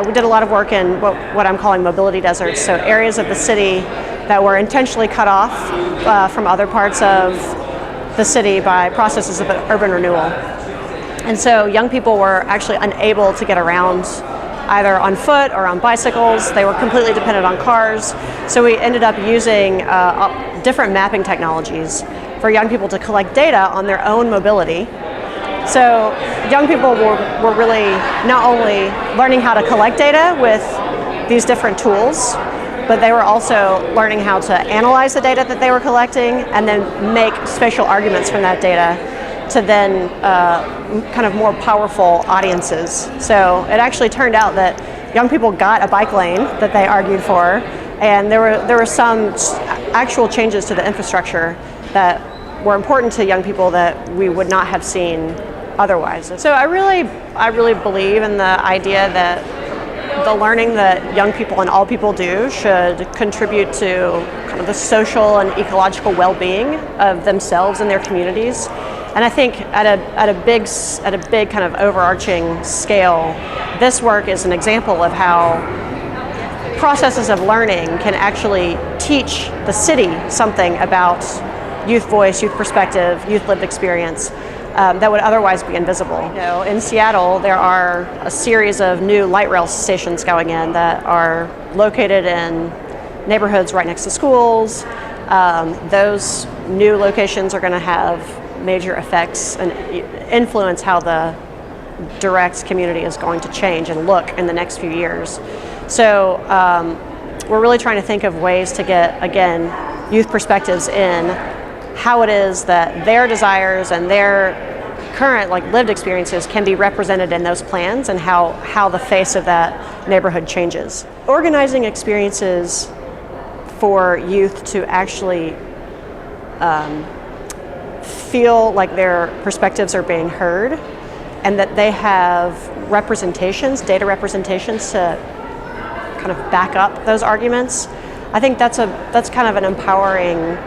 we did a lot of work in what I'm calling mobility deserts, so areas of the city that were intentionally cut off from other parts of the city by processes of urban renewal. And so young people were actually unable to get around either on foot or on bicycles. They were completely dependent on cars. So we ended up using different mapping technologies for young people to collect data on their own mobility. So young people were really not only learning how to collect data with these different tools, but they were also learning how to analyze the data that they were collecting and then make spatial arguments from that data to then kind of more powerful audiences. So it actually turned out that young people got a bike lane that they argued for, and there were some actual changes to the infrastructure that were important to young people that we would not have seen otherwise. So I really believe in the idea that the learning that young people and all people do should contribute to kind of the social and ecological well-being of themselves and their communities. And I think at a big kind of overarching scale, this work is an example of how processes of learning can actually teach the city something about youth voice, youth perspective, youth lived experience that would otherwise be invisible. You know, in Seattle, there are a series of new light rail stations going in that are located in neighborhoods right next to schools. Those new locations are going to have major effects and influence how the direct community is going to change and look in the next few years. So we're really trying to think of ways to get, again, youth perspectives in how it is that their desires and their current lived experiences can be represented in those plans and how the face of that neighborhood changes. Organizing experiences for youth to actually feel like their perspectives are being heard and that they have representations, data representations to kind of back up those arguments. I think that's kind of an empowering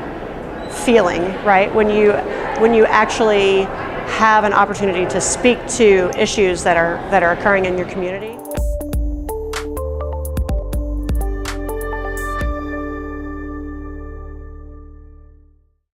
feeling, right? When you actually have an opportunity to speak to issues that are occurring in your community.